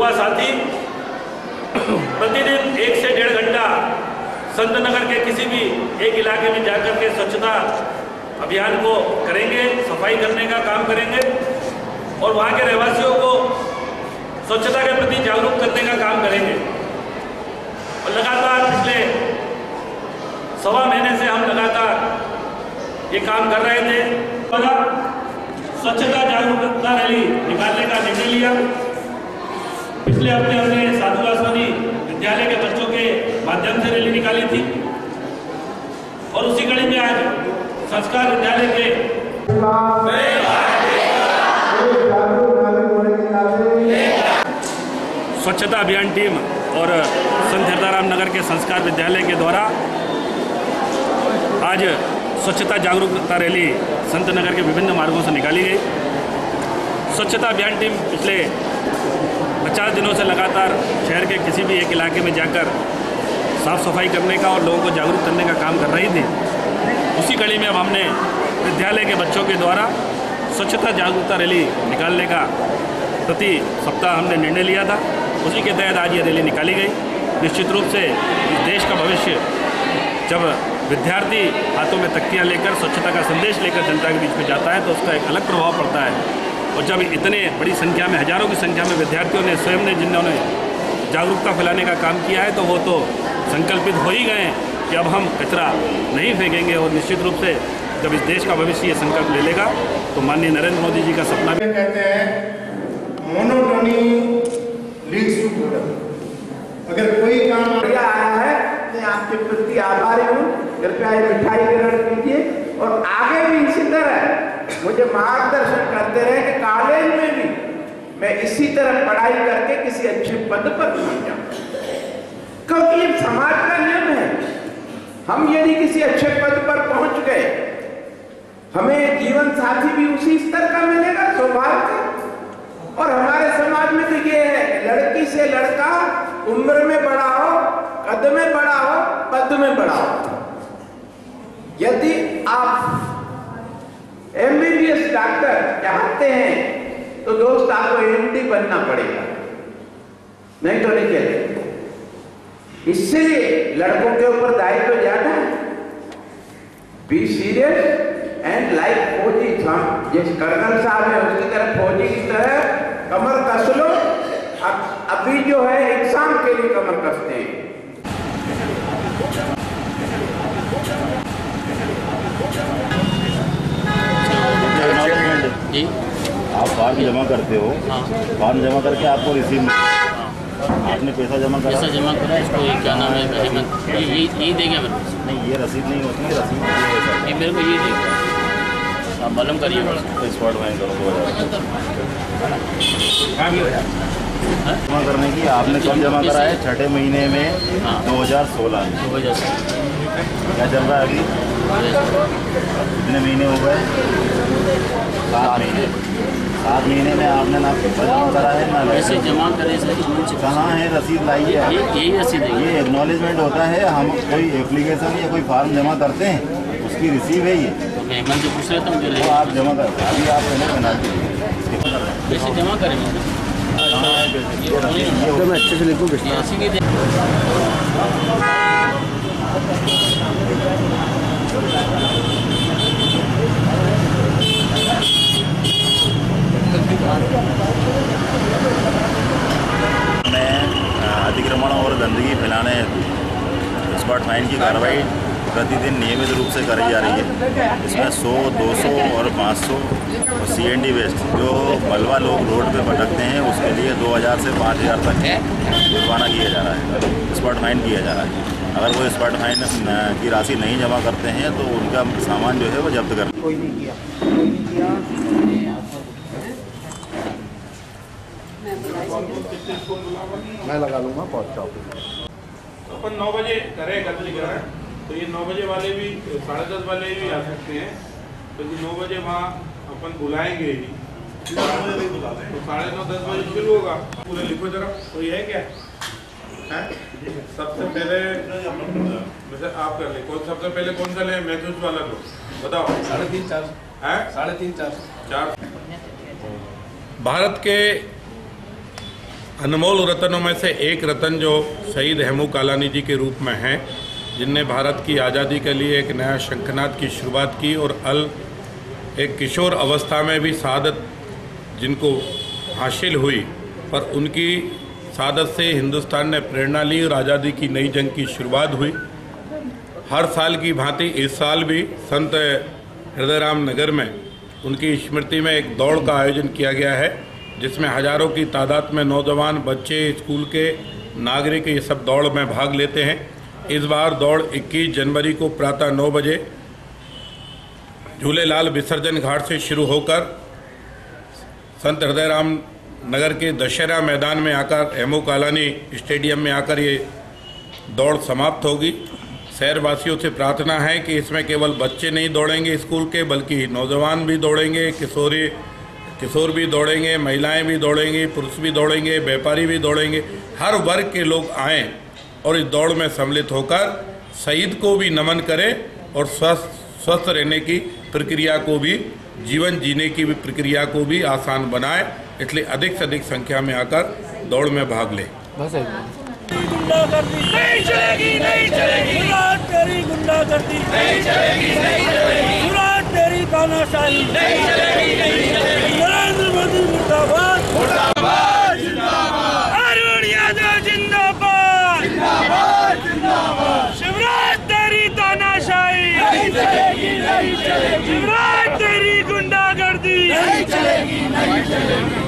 युवा साथी प्रतिदिन 1 से 1.5 घंटा संत नगर के किसी भी एक इलाके में जाकर के स्वच्छता अभियान को करेंगे, सफाई करने का काम करेंगे और वहाँ के रहवासियों को स्वच्छता के प्रति जागरूक करने का काम करेंगे। और लगातार पिछले 1.25 महीने से हम लगातार ये काम कर रहे थे। स्वच्छता जागरूकता रैली निकालने का निर्णय लिया। पिछले हफ्ते हमने साधु वासवानी विद्यालय के बच्चों के माध्यम से रैली निकाली थी और उसी कड़ी में आज संस्कार विद्यालय के स्वच्छता अभियान टीम और संत हिरदाराम नगर के संस्कार विद्यालय के द्वारा आज स्वच्छता जागरूकता रैली संत नगर के विभिन्न मार्गों से निकाली गई। स्वच्छता अभियान टीम पिछले 50 दिनों से लगातार शहर के किसी भी एक इलाके में जाकर साफ सफाई करने का और लोगों को जागरूक करने का काम कर रही थी। उसी कड़ी में अब हमने विद्यालय के बच्चों के द्वारा स्वच्छता जागरूकता रैली निकालने का प्रति सप्ताह हमने निर्णय लिया था। उसी के तहत आज ये रैली निकाली गई। निश्चित रूप से इस देश का भविष्य जब विद्यार्थी हाथों में तख्तियाँ लेकर स्वच्छता का संदेश लेकर जनता के बीच में जाता है तो उसका एक अलग प्रभाव पड़ता है। और जब इतने बड़ी संख्या में, हजारों की संख्या में विद्यार्थियों ने स्वयं ने जिन्होंने जागरूकता फैलाने का काम किया है तो वो तो संकल्पित हो ही गए कि अब हम कचरा नहीं फेंकेंगे। और निश्चित रूप से जब इस देश का भविष्य ये संकल्प ले लेगा तो माननीय नरेंद्र मोदी जी का सपना भी कहते हैं मोनोटोनी लीड्स टू बोर्डम। अगर कोई काम आया है मैं आपके प्रति आभारी हूँ। कृपया ये मिठाई ग्रहण कीजिए और आगे भी इसी तरह मुझे मार्गदर्शन करते रहे कि कॉलेज में भी मैं इसी तरह पढ़ाई करके किसी अच्छे पद पर पहुंच जाऊं, क्योंकि ये समाज का नियम है। हम यदि किसी अच्छे पद पर पहुंच गए हमें जीवन साथी भी उसी स्तर का मिलेगा, स्वाभाविक। और हमारे समाज में तो ये है लड़की से लड़का उम्र में बड़ा हो, कद में बड़ा हो, पद में बड़ा हो। यदि आप MBBS डॉक्टर चाहते हैं तो दोस्त आपको MD बनना पड़ेगा, नहीं तो नहीं चलेगा। इसलिए लड़कों के ऊपर दायित्व ज्यादा है। बी सीरियस एंड लाइक फौजी। जिस कर्नल साहब है उसकी तरह फौजी की तरह कमर कस लो। अभी जो है एग्जाम के लिए कमर कसते हैं। जी आप फॉर्म जमा करते हो। हाँ। फॉर्म जमा करके आपको रिसीव आपने पैसा जमा करा इसको ये क्या नाम है ये देंगे मेरे नहीं, ये रसीद नहीं होती है। रसीद ये मेरे को ये देगा, आप मालूम करिए स्पॉट वाइन करो। जमा करने की आपने कब जमा करा है? 6ठे महीने में 2016 क्या चल रहा है अभी? कितने महीने हो गए? 7 महीने। 7 महीने में आपने ना जमा करा है ना ऐसे जमा करे सर। कहाँ है रसीद? लाइए। यही रसीद है। ये एक्नॉलेजमेंट होता है। हम कोई एप्लीकेशन या कोई फॉर्म जमा करते हैं उसकी रिसीव है ये। मैं जो पूछ रहा था मुझे वो आप जमा करते हैं। अभी आप पहले पेनाल्टी पैसे जमा करेंगे। मैं अच्छे से लिखूँ अतिक्रमण और गंदगी फैलाने हेतु स्पॉट फाइन की कार्रवाई प्रतिदिन नियमित रूप से करी जा रही है। इसमें 100, 200 और 500 और CND वेस्ट जो मलबा लोग रोड पे भटकते हैं उसके लिए 2000 से 5000 तक जुर्माना किया जा रहा है, स्पॉट फाइन किया जा रहा है। अगर वो स्पॉट फाइन की राशि नहीं जमा करते हैं तो उनका सामान जो है वो जब्त कर। कोई नहीं किया। मैं लगा लूँगा पोस्ट ऑफिस। अपन 9 बजे करें एकत्रीकरण, तो ये 9 बजे वाले भी 10:30 वाले भी आ सकते हैं। तो 9 बजे वहाँ अपन बुलाएंगे ही, तो 9:30 10 बजे शुरू होगा। पूरे लिखो जरा। तो ये है क्या है? सबसे पहले वैसे आप कर ले। सबसे पहले कौन सा ले? मैथ्स वाला लो, बताओ। 3.5 4 है? 3.5 4 भारत के अनमोल रत्नों में से एक रत्न जो शहीद हेमू कालानी जी के रूप में हैं, जिनने भारत की आज़ादी के लिए एक नया शंखनाद की शुरुआत की और एक किशोर अवस्था में भी शहादत जिनको हासिल हुई, पर उनकी शहादत से हिंदुस्तान ने प्रेरणा ली और आज़ादी की नई जंग की शुरुआत हुई। हर साल की भांति इस साल भी संत हृदयराम नगर में उनकी स्मृति में एक दौड़ का आयोजन किया गया है, जिसमें हजारों की तादाद में नौजवान, बच्चे, स्कूल के नागरिक ये सब दौड़ में भाग लेते हैं। इस बार दौड़ 21 जनवरी को प्रातः 9 बजे झूलेलाल विसर्जन घाट से शुरू होकर संत हृदयराम नगर के दशहरा मैदान में आकर हेमू कालानी स्टेडियम में आकर ये दौड़ समाप्त होगी। शहरवासियों से प्रार्थना है कि इसमें केवल बच्चे नहीं दौड़ेंगे स्कूल के, बल्कि नौजवान भी दौड़ेंगे, किशोर भी दौड़ेंगे, महिलाएं भी दौड़ेंगी, पुरुष भी दौड़ेंगे, व्यापारी भी दौड़ेंगे। हर वर्ग के लोग आएँ और इस दौड़ में सम्मिलित होकर शहीद को भी नमन करें और स्वस्थ रहने की प्रक्रिया को भी, जीवन जीने की भी प्रक्रिया को भी आसान बनाए। इसलिए अधिक से अधिक संख्या में आकर दौड़ में भाग लें। गुंडागर्दी नहीं चलेगी, नहीं चलेगी। मुराद तेरी गुंडागर्दी नहीं चलेगी, नहीं चलेगी। मुराद तेरी तानाशाही नहीं चलेगी, नहीं चलेगी। नरेंद्र मोदी मुर्दाबाद, मुर्दाबाद, जिंदाबाद। अरुण यादव जिंदाबाद, जिंदाबाद, जिंदाबाद। शिवराज तेरी तानाशाही नहीं चलेगी, नहीं चलेगी। शिवराज तेरी गुंडागर्दी नहीं चलेगी, नहीं चलेगी।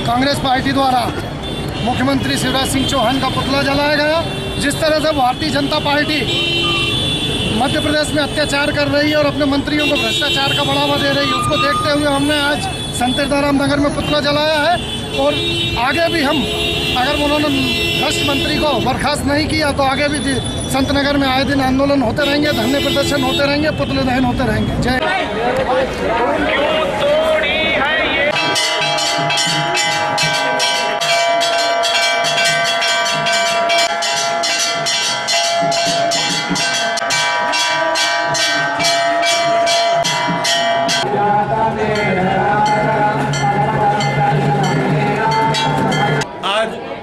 कांग्रेस पार्टी द्वारा मुख्यमंत्री शिवराज सिंह चौहान का पुतला जलाया गया। जिस तरह से भारतीय जनता पार्टी मध्य प्रदेश में अत्याचार कर रही है और अपने मंत्रियों को भ्रष्टाचार का बढ़ावा दे रही है, उसको देखते हुए हमने आज संत हृदयराम नगर में पुतला जलाया है। और आगे भी हम, अगर उन्होंने भ्रष्ट मंत्री को बर्खास्त नहीं किया तो आगे भी संत नगर में आए दिन आंदोलन होते रहेंगे, धरने प्रदर्शन होते रहेंगे, पुतले दहन होते रहेंगे। जय।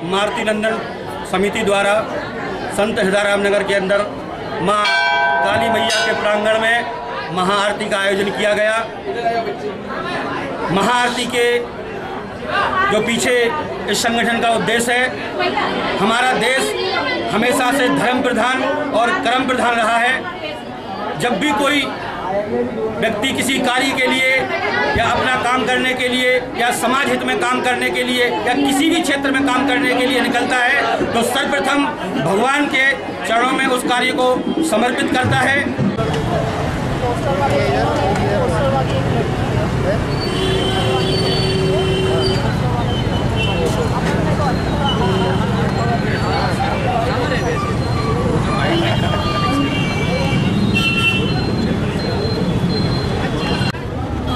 मारुति नंदन समिति द्वारा संत हृदयराम नगर के अंदर मां काली मैया के प्रांगण में महाआरती का आयोजन किया गया। महाआरती के जो पीछे इस संगठन का उद्देश्य है, हमारा देश हमेशा से धर्म प्रधान और कर्म प्रधान रहा है। जब भी कोई व्यक्ति किसी कार्य के लिए या अपना काम करने के लिए या समाज हित में काम करने के लिए या किसी भी क्षेत्र में काम करने के लिए निकलता है तो सर्वप्रथम भगवान के चरणों में उस कार्य को समर्पित करता है।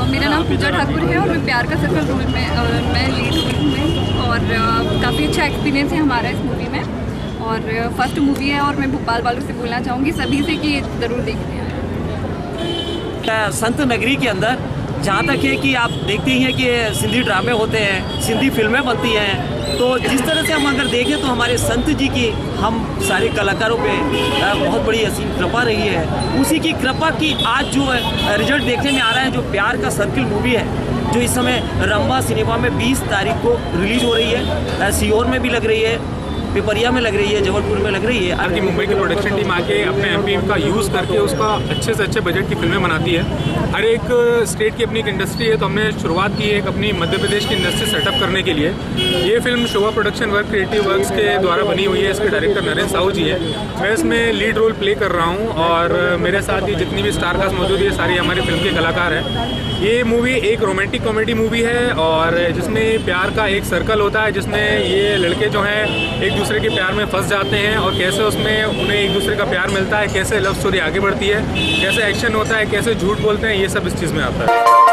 मेरा नाम पूजा ठाकुर है और मैं प्यार का सर्कल रोल में मैं लीड रोल में, और काफ़ी अच्छा एक्सपीरियंस है हमारा इस मूवी में। और फर्स्ट मूवी है और मैं भोपाल वालों से बोलना चाहूँगी सभी से कि ज़रूर देखते हैं। संत नगरी के अंदर जहाँ तक है कि आप देखते ही हैं कि सिंधी ड्रामे होते हैं, सिंधी फिल्में बनती हैं, तो जिस तरह से हम अगर देखें तो हमारे संत जी की हम सारे कलाकारों पे बहुत बड़ी असीम कृपा रही है। उसी की कृपा की आज जो रिजल्ट देखने में आ रहा है, जो प्यार का सर्किल मूवी है जो इस समय रंबा सिनेमा में 20 तारीख को रिलीज हो रही है। सीहोर में भी लग रही है, पिपरिया में लग रही है, जबलपुर में लग रही है। मुंबई की प्रोडक्शन टीम आके अपने एमपी का यूज़ करके उसका अच्छे से अच्छे बजट की फिल्में बनाती है। हर एक स्टेट की अपनी एक इंडस्ट्री है, तो हमने शुरुआत की है एक अपनी मध्य प्रदेश की इंडस्ट्री सेटअप करने के लिए। ये फिल्म शोभा प्रोडक्शन वर्क क्रिएटिव वर्क्स के द्वारा बनी हुई है। इसके डायरेक्टर नरेंद्र साहू जी है। मैं इसमें लीड रोल प्ले कर रहा हूँ और मेरे साथ ही जितनी भी स्टार कास्ट मौजूद है सारी हमारी फिल्म के कलाकार हैं। ये मूवी एक रोमांटिक कॉमेडी मूवी है और जिसमें प्यार का एक सर्कल होता है, जिसमें ये लड़के जो हैं एक दूसरे के प्यार में फंस जाते हैं और कैसे उसमें उन्हें एक दूसरे का प्यार मिलता है, कैसे लव स्टोरी आगे बढ़ती है, कैसे एक्शन होता है, कैसे झूठ बोलते हैं, ये सब इस चीज़ में आता है।